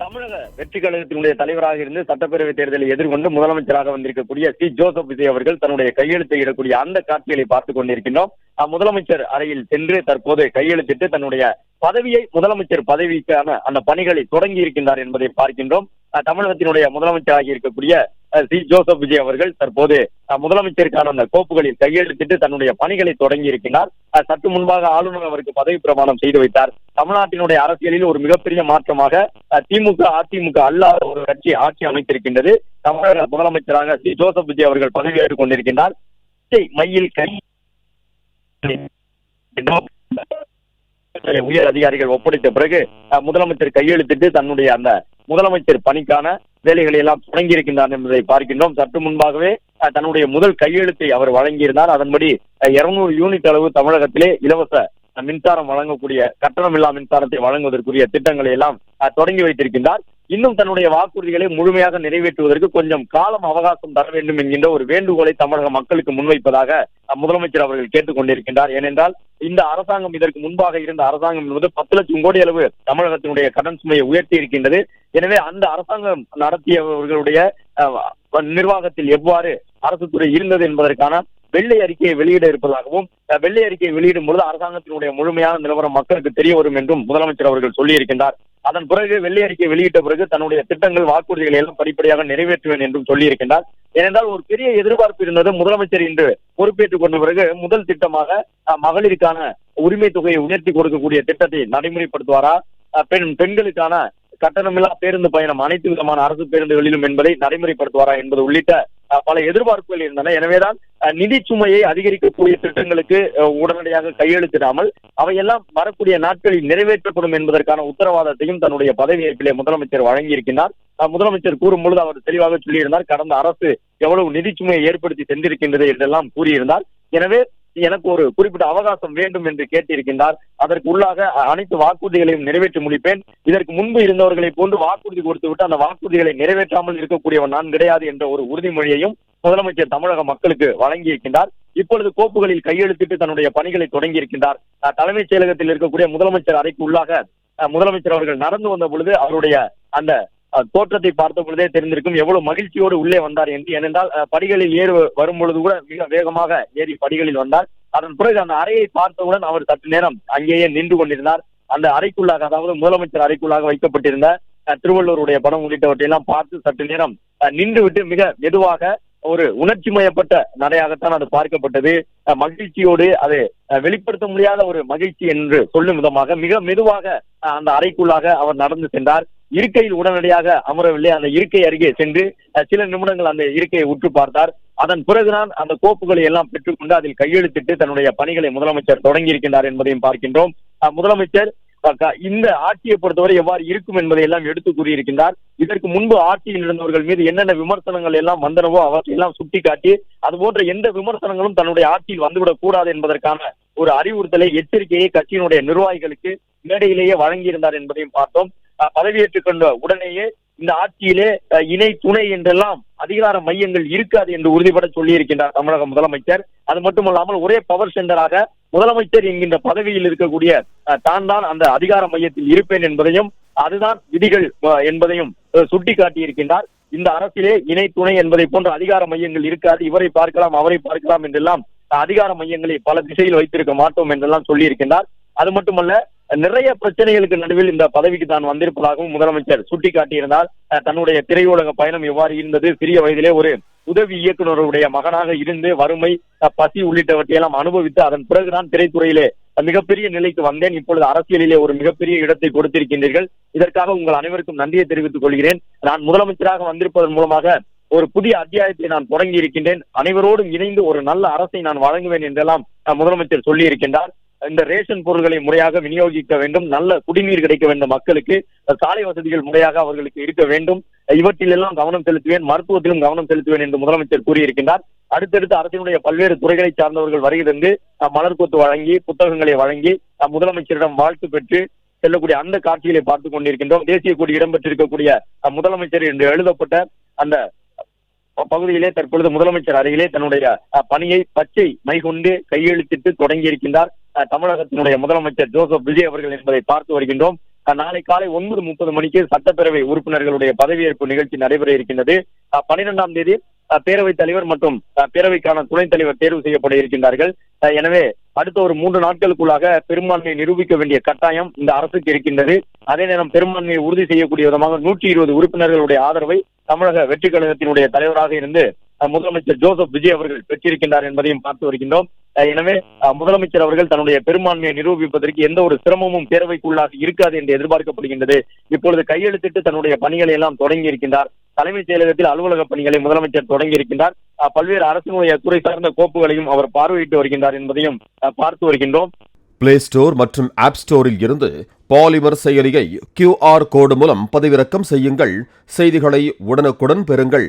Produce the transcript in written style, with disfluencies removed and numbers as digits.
தமிழக வெற்றி கழகத்தினுடைய தலைவராக இருந்து சட்டப்பேரவை தேர்தலை எதிர்கொண்டு முதலமைச்சராக வந்திருக்கக்கூடிய சி ஜோசப் விஜய் அவர்கள் தன்னுடைய கையெழுத்தை இடக்கூடிய அந்த காட்சிகளை பார்த்துக் கொண்டிருக்கின்றோம். முதலமைச்சர் அறையில் சென்று தற்போது கையெழுத்திட்டு தன்னுடைய பதவியை முதலமைச்சர் பதவிக்கான அந்த பணிகளை தொடங்கி இருக்கின்றார் என்பதை பார்க்கின்றோம். தமிழகத்தினுடைய முதலமைச்சராக இருக்கக்கூடிய சி ஜோசப் விஜய் அவர்கள் தற்போது முதலமைச்சருக்கான அந்த கோப்புகளில் கையெழுத்திட்டு தன்னுடைய பணிகளை தொடங்கி இருக்கின்றார். சற்று முன்பாக ஆளுநர் அவருக்கு பதவி பிரமாணம் செய்து வைத்தார். தமிழ்நாட்டினுடைய அரசியலில் ஒரு மிகப்பெரிய மாற்றமாக திமுக அதிமுக அல்லாத ஒரு கட்சி ஆட்சி அமைத்திருக்கின்றது. தமிழக முதலமைச்சராக சி ஜோசப் விஜய் அவர்கள் பதவியேற்றுக் கொண்டிருக்கின்றார். மையில் கை உயர் அதிகாரிகள் ஒப்படைத்த பிறகு முதலமைச்சர் கையெழுத்திட்டு தன்னுடைய அந்த முதலமைச்சர் பணிக்கான வேலைகளை எல்லாம் தொடங்கி இருக்கின்றார் என்பதை பார்க்கின்றோம். சற்று முன்பாகவே தன்னுடைய முதல் கையெழுத்தை அவர் வழங்கியிருந்தார். அதன்படி 200 யூனிட் அளவு தமிழகத்திலே இலவச மின்சாரம் வழங்கக்கூடிய கட்டணமில்லா மின்சாரத்தை வழங்குவதற்குரிய திட்டங்களை எல்லாம் தொடங்கி வைத்திருக்கின்றார். இன்னும் தன்னுடைய வாக்குறுதிகளை முழுமையாக நிறைவேற்றுவதற்கு கொஞ்சம் காலம் அவகாசம் தர வேண்டும் என்கின்ற ஒரு வேண்டுகோளை தமிழக மக்களுக்கு முன்வைப்பதாக முதலமைச்சர் அவர்கள் கேட்டுக் கொண்டிருக்கின்றார். ஏனென்றால் இந்த அரசாங்கம் இதற்கு முன்பாக இருந்த அரசாங்கம் என்பது 10 லட்சம் கோடி அளவு தமிழகத்தினுடைய கடன் சுமையை உயர்த்தி இருக்கின்றது. எனவே அந்த அரசாங்கம் நடத்தியவர்களுடைய நிர்வாகத்தில் எவ்வாறு அரசு துறை இருந்தது என்பதற்கான வெள்ளை அறிக்கையை வெளியிட இருப்பதாகவும், வெள்ளை அறிக்கையை வெளியிடும் பொழுது அரசாங்கத்தினுடைய முழுமையான நிலவரம் மக்களுக்கு தெரிய வரும் என்றும் முதலமைச்சர் அவர்கள் சொல்லியிருக்கின்றார். அதன் பிறகு வெள்ளை அறிக்கை வெளியிட்ட பிறகு தன்னுடைய திட்டங்கள் வாக்குறுதிகளை எல்லாம் படிப்படியாக நிறைவேற்றுவேன் என்றும் சொல்லியிருக்கின்றார். ஏனென்றால் ஒரு பெரிய எதிர்பார்ப்பு இருந்தது. முதலமைச்சர் இன்று பொறுப்பேற்றுக் கொண்ட பிறகு முதல் திட்டமாக மகளிருக்கான உரிமை தொகையை உயர்த்தி கொடுக்கக்கூடிய திட்டத்தை நடைமுறைப்படுத்துவாரா, பெண்களுக்கான கட்டணமில்லா பேருந்து பயணம் அனைத்து விதமான அரசு பேருந்துகளிலும் என்பதை நடைமுறைப்படுத்துவாரா என்பது உள்ளிட்ட பல எதிர்பார்ப்புகள் இருந்தன. எனவேதான் நிதி சுமையை அதிகரிக்கக்கூடிய திட்டங்களுக்கு உடனடியாக கையெழுத்திடாமல் அவையெல்லாம் வரக்கூடிய நாட்களில் நிறைவேற்றப்படும் என்பதற்கான உத்தரவாதத்தையும் தன்னுடைய பதவியேற்பிலே முதலமைச்சர் வழங்கியிருக்கிறார். முதலமைச்சர் கூறும் பொழுது அவர் தெளிவாக சொல்லியிருந்தார், கடந்த அரசு எவ்வளவு நிதி சுமையை ஏற்படுத்தி சென்றிருக்கின்றது என்றெல்லாம் கூறியிருந்தார். எனவே எனக்கு ஒரு குறிப்பிட்ட அவகாசம் வேண்டும் என்று கேட்டிருக்கின்றார். அதற்கு உள்ளாக அனைத்து வாக்குறுதிகளையும் நிறைவேற்றி முடிப்பேன். இதற்கு முன்பு இருந்தவர்களை போன்று வாக்குறுதி கொடுத்துவிட்டு அந்த வாக்குறுதிகளை நிறைவேற்றாமல் இருக்கக்கூடியவன் நான் கிடையாது என்ற ஒரு உறுதிமொழியையும் முதலமைச்சர் தமிழக மக்களுக்கு வழங்கியிருக்கின்றார். இப்பொழுது கோப்புகளில் கையெழுத்திட்டு தன்னுடைய பணிகளை தொடங்கி இருக்கின்றார். தலைமைச் செயலகத்தில் இருக்கக்கூடிய முதலமைச்சர் அறைக்கு உள்ளாக முதலமைச்சர் அவர்கள் நடந்து வந்த பொழுது அவருடைய அந்த தோற்றத்தை பார்த்த பொழுதே தெரிந்திருக்கும் எவ்வளவு மகிழ்ச்சியோடு உள்ளே வந்தார் என்று. ஏனென்றால் படிகளில் ஏறி வரும் பொழுது கூட மிக வேகமாக ஏறி படிகளில் வந்தார். அதன் பிறகு அந்த அறையை பார்த்தவுடன் அவர் சற்று நேரம் அங்கேயே நின்று கொண்டிருந்தார். அந்த அறைக்குள்ளாக, அதாவது முதலமைச்சர் அறைக்குள்ளாக வைக்கப்பட்டிருந்த திருவள்ளுவருடைய படம் உள்ளிட்டவற்றையெல்லாம் பார்த்து சற்று நேரம் நின்று விட்டு மிக மெதுவாக ஒரு உணர்ச்சி மயப்பட்ட நடையாகத்தான் அது பார்க்கப்பட்டது. மகிழ்ச்சியோடு அது வெளிப்படுத்த முடியாத ஒரு மகிழ்ச்சி என்று சொல்லும் விதமாக மிக மெதுவாக அந்த அறைக்குள்ளாக அவர் நடந்து சென்றார். இருக்கையில் உடனடியாக அமரவில்லை. அந்த இருக்கை அருகே சென்று சில நிமிடங்கள் அந்த இருக்கையை உற்று பார்த்தார். அதன் பிறகுதான் அந்த கோப்புகளை எல்லாம் பெற்றுக்கொண்டு அதில் கையெழுத்திட்டு தன்னுடைய பணிகளை முதலமைச்சர் தொடங்கி இருக்கின்றார் என்பதையும் பார்க்கின்றோம். முதலமைச்சர் இந்த ஆட்சியை பொறுத்தவரை எவ்வாறு இருக்கும் என்பதை எல்லாம் எடுத்து கூறியிருக்கின்றார். இதற்கு முன்பு ஆட்சியில் இருந்தவர்கள் மீது என்னென்ன விமர்சனங்கள் எல்லாம் வந்தனவோ அவற்றையெல்லாம் சுட்டிக்காட்டி அதுபோன்ற எந்த விமர்சனங்களும் தன்னுடைய ஆட்சியில் வந்துவிடக் கூடாது என்பதற்கான ஒரு அறிவுறுத்தலை, எச்சரிக்கையை கட்சியினுடைய நிர்வாகிகளுக்கு மேடையிலேயே வழங்கியிருந்தார் என்பதையும் பார்த்தோம். பதவியேற்றுக் கொண்ட உடனேயே இந்த ஆட்சியிலே இணை துணை என்றெல்லாம் அதிகார மையங்கள் இருக்காது என்று உறுதிபட சொல்லி இருக்கின்றார் தமிழக முதலமைச்சர். அது மட்டுமல்லாமல் ஒரே பவர் சென்டராக முதலமைச்சர் என்கின்ற பதவியில் இருக்கக்கூடிய தான் அந்த அதிகார மையத்தில் இருப்பேன் என்பதையும் அதுதான் விதிகள் என்பதையும் சுட்டிக்காட்டி இருக்கின்றார். இந்த அரசிலே இணை துணை என்பதை போன்ற அதிகார மையங்கள் இருக்காது, இவரை பார்க்கலாம் அவரை பார்க்கலாம் என்றெல்லாம் அதிகார மையங்களை பல திசையில் வைத்திருக்க மாட்டோம் என்றெல்லாம் சொல்லி இருக்கின்றார். அது மட்டுமல்ல, நிறைய பிரச்சனைகளுக்கு நடுவில் இந்த பதவிக்கு தான் வந்திருப்பதாகவும் முதலமைச்சர் சுட்டிக்காட்டியிருந்தார். தன்னுடைய திரையுலக பயணம் எவ்வாறு இருந்தது, சிறிய வயதிலே ஒரு உதவி இயக்குநருடைய மகனாக இருந்து வறுமை, பசி உள்ளிட்டவற்றையெல்லாம் அனுபவித்து அதன் பிறகுதான் திரைத்துறையிலே மிகப்பெரிய நிலைக்கு வந்தேன். இப்பொழுது அரசியலிலே ஒரு மிகப்பெரிய இடத்தை கொடுத்திருக்கின்றீர்கள். இதற்காக உங்கள் அனைவருக்கும் நன்றியை தெரிவித்துக் கொள்கிறேன். நான் முதலமைச்சராக வந்திருப்பதன் மூலமாக ஒரு புதிய அத்தியாயத்தை நான் தொடங்கி இருக்கின்றேன். அனைவரோடும் இணைந்து ஒரு நல்ல அரசை நான் வழங்குவேன் என்றெல்லாம் முதலமைச்சர் சொல்லி இருக்கின்றார். இந்த ரேஷன் பொருட்களை முறையாக விநியோகிக்க வேண்டும், நல்ல குடிநீர் கிடைக்க வேண்டும், மக்களுக்கு சாலை வசதிகள் முறையாக அவர்களுக்கு இருக்க வேண்டும், இவற்றிலெல்லாம் கவனம் செலுத்துவேன், மருத்துவத்திலும் கவனம் செலுத்துவேன் என்று முதலமைச்சர் கூறியிருக்கின்றார். அடுத்தடுத்து அரசினுடைய பல்வேறு துறைகளை சார்ந்தவர்கள் வருகை தந்து மலர்கொத்து வழங்கி புத்தகங்களை வழங்கி முதலமைச்சரிடம் வாழ்த்து பெற்று செல்லக்கூடிய அந்த காட்சிகளை பார்த்துக் கொண்டிருக்கின்றோம். தேசிய கொடி இடம்பெற்றிருக்கக்கூடிய முதலமைச்சர் என்று எழுதப்பட்ட அந்த பகுதியிலே தற்பொழுது முதலமைச்சர் அருகிலே தன்னுடைய பணியை பச்சை மை கொண்டு கையெழுத்திட்டு தொடங்கி இருக்கின்றார் தமிழகத்தினுடைய முதலமைச்சர் ஜோசப் விஜய் அவர்கள் என்பதை பார்த்து வருகின்றோம். நாளை காலை 9:30 மணிக்கு சட்டப்பேரவை உறுப்பினர்களுடைய பதவியேற்பு நிகழ்ச்சி நடைபெற இருக்கின்றது. 12ஆம் தேதி பேரவைத் தலைவர் மற்றும் பேரவைக்கான துணைத் தலைவர் தேர்வு செய்யப்பட இருக்கின்றார்கள். எனவே அடுத்த ஒரு 3 நாட்களுக்குள்ளாக பெரும்பான்மையை நிரூபிக்க வேண்டிய கட்டாயம் இந்த அரசுக்கு இருக்கின்றது. அதே நேரம் பெரும்பான்மையை உறுதி செய்யக்கூடிய விதமாக 120 உறுப்பினர்களுடைய ஆதரவை தமிழக வெற்றி கழகத்தினுடைய தலைவராக இருந்து முதலமைச்சர் ஜோசப் விஜய் அவர்கள் பெற்றிருக்கின்றார் என்பதையும் பார்த்து வருகின்றோம். எனவே முதலமைச்சர் அவர்கள் தன்னுடைய பெரும்பான்மையை நிரூபிப்பதற்கு எந்த ஒரு சிரமமும் பேரவைக்குள்ளாக இருக்காது என்று எதிர்பார்க்கப்படுகின்றது. இப்பொழுது கையெழுத்திட்டு தன்னுடைய பணிகளை எல்லாம் தொடங்கி இருக்கின்றார். தலைமைச் செயலகத்தில் அலுவலக பணிகளை முதலமைச்சர் தொடங்கி இருக்கின்றார். பல்வேறு அரசினுடைய துறை சார்ந்த கோப்புகளையும் அவர் பார்வையிட்டு வருகின்றார் என்பதையும் பார்த்து வருகின்றோம். பிளே ஸ்டோர் மற்றும் ஆப் ஸ்டோரில் இருந்து பாலிமர் செயலியை QR கோடு மூலம் பதிவிறக்கம் செய்யுங்கள். செய்திகளை உடனுக்குடன் பெறுங்கள்.